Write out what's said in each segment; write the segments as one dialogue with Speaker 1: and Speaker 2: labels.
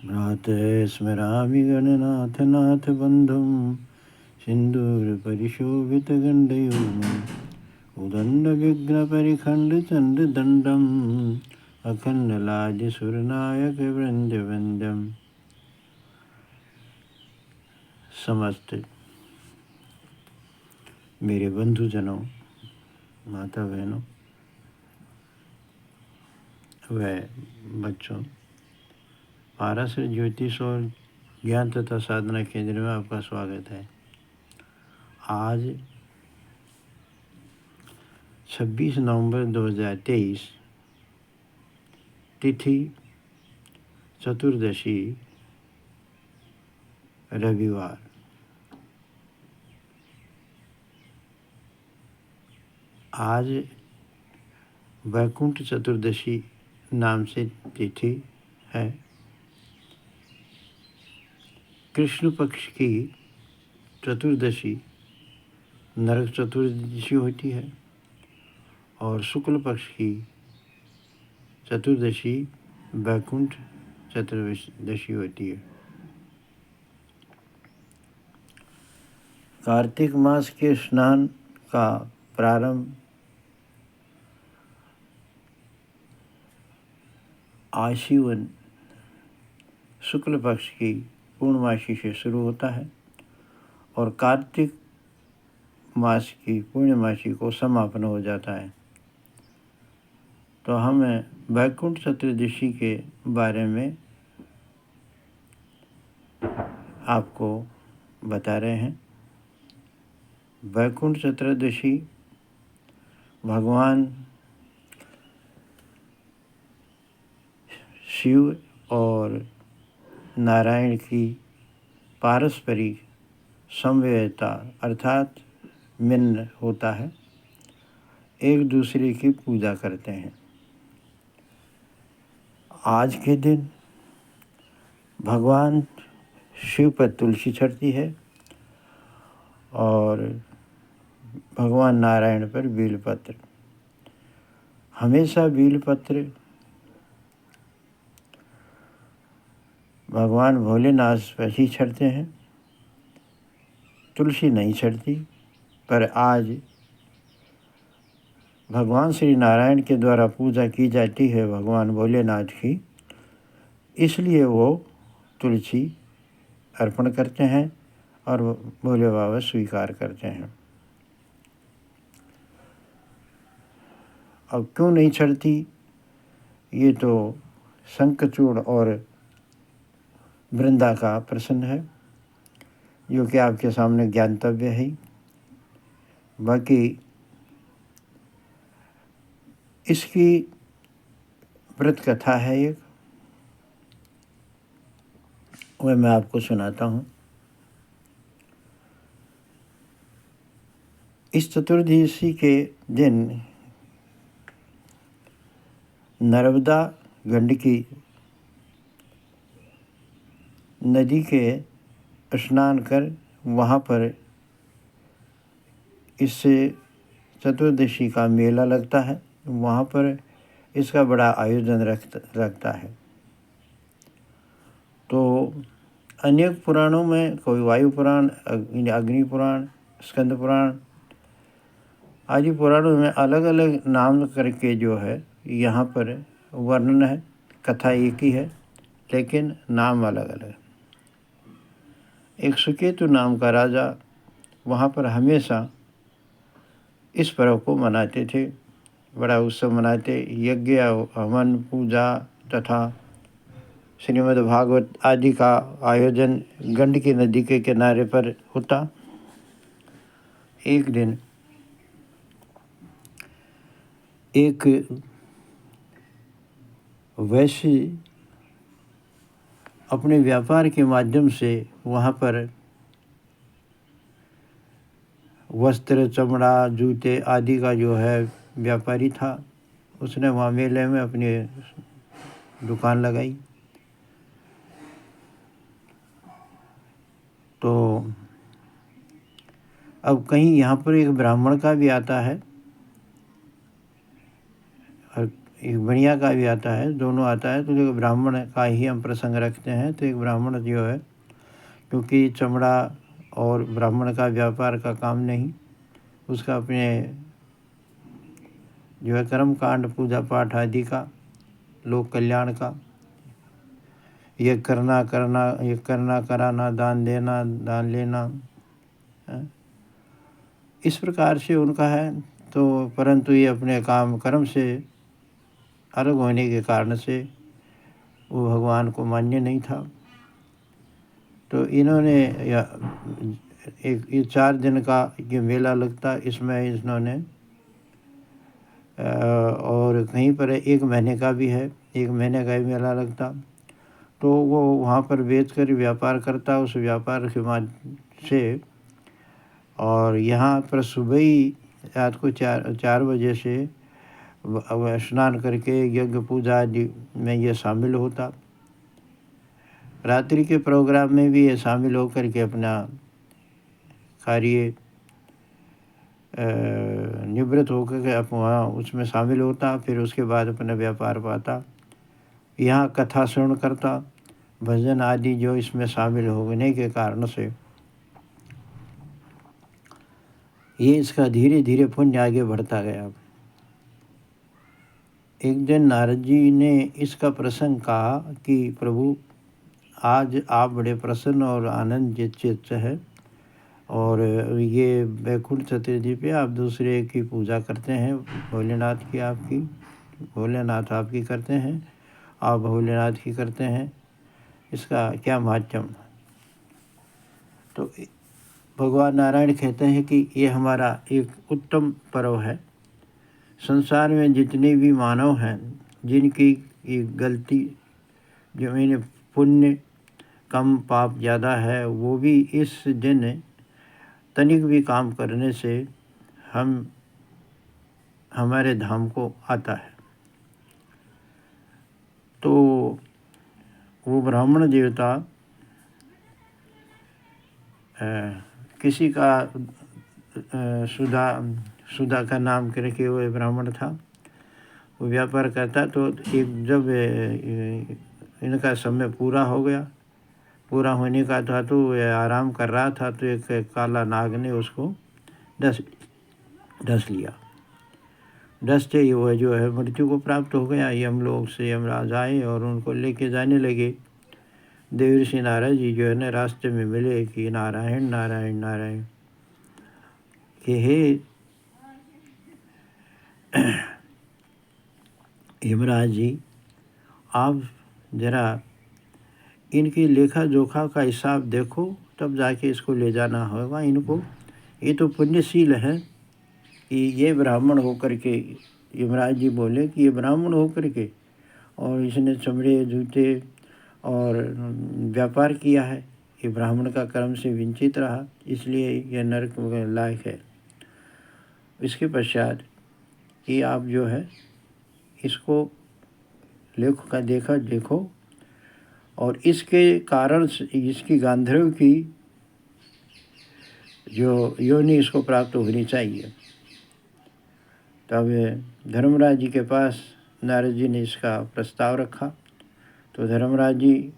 Speaker 1: भ्रातः स्मरामि गणनाथ नाथ बन्धुं सिन्दूरपरिशोभितगण्डयूर्मम् उदण्डविघ्नपरिखण्डचण्डदण्डम् अखण्डलाज्यसुरनायकवृन्दवन्द्यम्। समस्त मेरे बंधुजनों, माता बहनों व बच्चों, पाराशर ज्योतिष और ज्ञान तथा साधना केंद्र में आपका स्वागत है। आज 26 नवंबर 2023, तिथि चतुर्दशी, रविवार। आज वैकुंठ चतुर्दशी नाम से तिथि है। कृष्ण पक्ष की चतुर्दशी नरक चतुर्दशी होती है और शुक्ल पक्ष की चतुर्दशी वैकुंठ चतुर्दशी होती है। कार्तिक मास के स्नान का प्रारंभ आश्विन शुक्ल पक्ष की पूर्णमासी से शुरू होता है और कार्तिक मास की पूर्णमासी को समापन हो जाता है। तो हम वैकुंठ चतुर्दशी के बारे में आपको बता रहे हैं। वैकुंठ चतुर्दशी भगवान शिव और नारायण की पारस्परिक समवेयता अर्थात मिलन होता है, एक दूसरे की पूजा करते हैं। आज के दिन भगवान शिव पर तुलसी चढ़ती है और भगवान नारायण पर बेलपत्र। हमेशा बेलपत्र भगवान भोलेनाथ पर ही चढ़ते हैं, तुलसी नहीं चढ़ती। पर आज भगवान श्री नारायण के द्वारा पूजा की जाती है भगवान भोलेनाथ की, इसलिए वो तुलसी अर्पण करते हैं और भोले बाबा स्वीकार करते हैं। अब क्यों नहीं चढ़ती, ये तो शंखचूड़ और वृंदा का प्रश्न है, जो कि आपके सामने ज्ञातव्य है। बाकी इसकी व्रत कथा है एक, वह मैं आपको सुनाता हूँ। इस चतुर्दशी के दिन नर्मदा गंडकी नदी के स्नान कर वहाँ पर इससे चतुर्दशी का मेला लगता है। वहाँ पर इसका बड़ा आयोजन रखता है। तो अनेक पुराणों में, कोई वायु पुराण, अग्नि पुराण, स्कंद पुराण आदि पुराणों में अलग अलग नाम करके जो है यहाँ पर वर्णन है। कथा एक ही है लेकिन नाम अलग अलग। एक सुकेतु नाम का राजा वहाँ पर हमेशा इस पर्व को मनाते थे, बड़ा उत्सव मनाते। यज्ञ, हवन, पूजा तथा श्रीमद् भागवत आदि का आयोजन गंडकी नदी के किनारे पर होता। एक दिन एक वैश्य अपने व्यापार के माध्यम से वहाँ पर वस्त्र, चमड़ा, जूते आदि का जो है व्यापारी था। उसने वहाँ मेले में अपनी दुकान लगाई। तो अब कहीं यहाँ पर एक ब्राह्मण का भी आता है और एक बढ़िया का भी आता है, दोनों आता है। तो देखो ब्राह्मण का ही हम प्रसंग रखते हैं। तो एक ब्राह्मण जो है, क्योंकि चमड़ा और ब्राह्मण का व्यापार का काम नहीं, उसका अपने जो है कर्म कांड, पूजा पाठ आदि का, लोक कल्याण का, ये करना कराना, दान देना, दान लेना, इस प्रकार से उनका है। तो परंतु ये अपने काम कर्म से अलग होने के कारण से वो भगवान को मान्य नहीं था। तो इन्होंने एक ये 4 दिन का ये मेला लगता, इसमें इन्होंने और कहीं पर 1 महीने का भी है, 1 महीने का भी मेला लगता। तो वो वहाँ पर बेच कर व्यापार करता, उस व्यापार के माध्यम से। और यहाँ पर सुबह ही रात को 4 बजे से स्नान करके यज्ञ पूजा आदि में ये शामिल होता। रात्रि के प्रोग्राम में भी ये शामिल होकर के अपना कार्य निवृत्त होकर के अब वहाँ उसमें शामिल होता। फिर उसके बाद अपना व्यापार पाता, यहाँ कथा श्रवण करता, भजन आदि जो इसमें शामिल होने के कारण से ये इसका धीरे धीरे पुण्य आगे बढ़ता गया। एक दिन नारद जी ने इसका प्रसंग कहा कि प्रभु, आज आप बड़े प्रसन्न और आनंद चित्त है, और ये वैकुंठ चतुर्थी पे आप दूसरे की पूजा करते हैं, भोलेनाथ आपकी करते हैं, आप भोलेनाथ की करते हैं, इसका क्या महात्म। तो भगवान नारायण कहते हैं कि ये हमारा एक उत्तम पर्व है। संसार में जितने भी मानव हैं, जिनकी ये गलती, जो इन्हें पुण्य कम पाप ज़्यादा है, वो भी इस दिन तनिक भी काम करने से हमारे धाम को आता है। तो वो ब्राह्मण देवता किसी का सुधा का नाम करके वो ब्राह्मण था, वो व्यापार करता। तो एक जब इनका समय पूरा हो गया, पूरा होने का था, तो वह आराम कर रहा था, तो एक काला नाग ने उसको डस लिया। डसते ही वह जो है मृत्यु को प्राप्त हो गया। यमलोक से यमराज आए और उनको लेके जाने लगे। देवर्षि नारद जी जो है ना रास्ते में मिले कि नारायण नारायण नारायण, कि हे यमराज जी, आप जरा इनकी लेखा जोखा का हिसाब देखो, तब जाके इसको ले जाना होगा इनको। ये तो पुण्यशील है कि ये ब्राह्मण होकर के, यमराज जी बोले कि ये ब्राह्मण होकर के और इसने चमड़े जूते और व्यापार किया है, ये ब्राह्मण का कर्म से वंचित रहा, इसलिए यह नरक लायक है। इसके पश्चात कि आप जो है इसको देखो, और इसके कारण से इसकी गांधर्व की जो योनि इसको प्राप्त होनी चाहिए। तब धर्मराज जी के पास नारद जी ने इसका प्रस्ताव रखा। तो धर्मराज जी,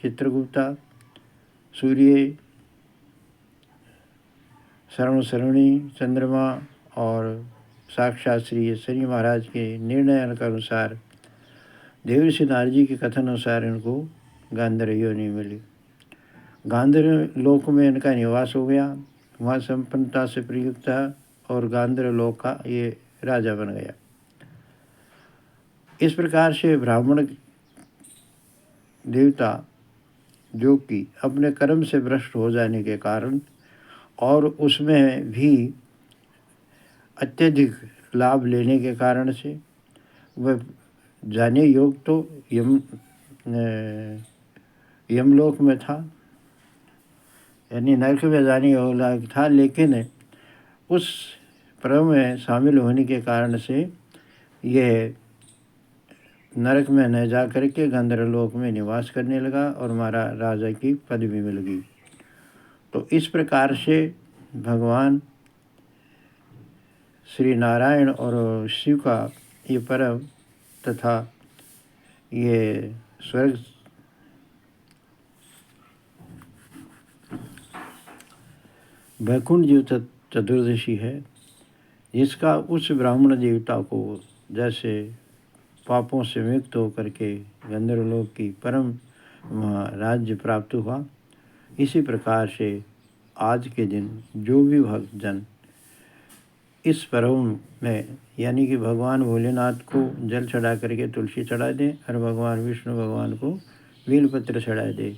Speaker 1: चित्रगुप्ता, सूर्य, श्रवणी, चंद्रमा और साक्षात श्री शनि महाराज के निर्णय के अनुसार, देवर्षि नारद जी के कथन अनुसार इनको गांधर्व योनि मिली। गांधर्व लोक में इनका निवास हो गया, वहाँ संपन्नता से प्रयुक्त है और गांधर्व लोक का ये राजा बन गया। इस प्रकार से ब्राह्मण देवता जो कि अपने कर्म से भ्रष्ट हो जाने के कारण और उसमें भी अत्यधिक लाभ लेने के कारण से वह जाने योग तो यमलोक में था, यानी नरक में जाने योग था, लेकिन उस पर्व में शामिल होने के कारण से यह नरक में न जा कर के गंधर्व लोक में निवास करने लगा और हमारा राजा की पदवी मिल गई। तो इस प्रकार से भगवान श्री नारायण और शिव का ये पर्व तथा ये स्वर्ग वैकुंठ जो चतुर्दशी है, जिसका उस ब्राह्मण देवता को जैसे पापों से मुक्त होकर के गंधर्वलोक की परम राज्य प्राप्त हुआ, इसी प्रकार से आज के दिन जो भी भक्तजन इस पर्व में यानी कि भगवान भोलेनाथ को जल चढ़ा करके तुलसी चढ़ा दें और भगवान विष्णु भगवान को बेलपत्र चढ़ा दे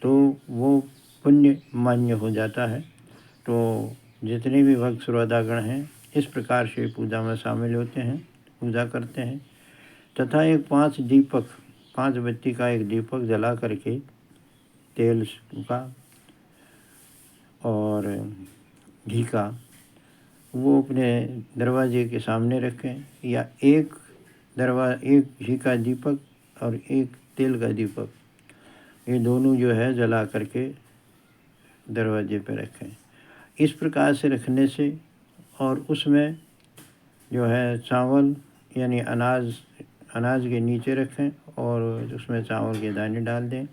Speaker 1: तो वो पुण्य मान्य हो जाता है। तो जितने भी भक्त श्रोतागण हैं इस प्रकार से पूजा में शामिल होते हैं, पूजा करते हैं तथा एक 5 बत्ती का एक दीपक जला करके तेल का और घी का वो अपने दरवाजे के सामने रखें, या एक घी का दीपक और एक तेल का दीपक, ये दोनों जो है जला करके दरवाजे पर रखें। इस प्रकार से रखने से और उसमें जो है चावल यानी अनाज के नीचे रखें और उसमें चावल के दाने डाल दें,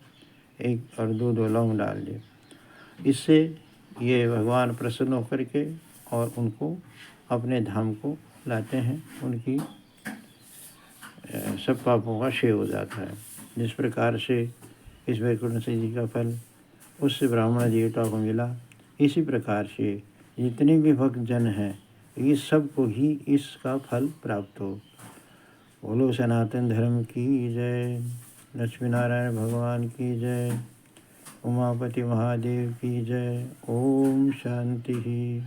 Speaker 1: एक और दो लौंग डाल दें। इससे ये भगवान प्रसन्न होकर के और उनको अपने धाम को लाते हैं, उनकी सब पापों का क्षय हो जाता है। जिस प्रकार से इस वैकुंठ जी का फल उस ब्राह्मण देवता को मिला, इसी प्रकार से जितने भी भक्त जन हैं ये सबको ही इसका फल प्राप्त हो। बोलो सनातन धर्म की जय, लक्ष्मी नारायण भगवान की जय, उमापति महादेव की जय। ओम शांति।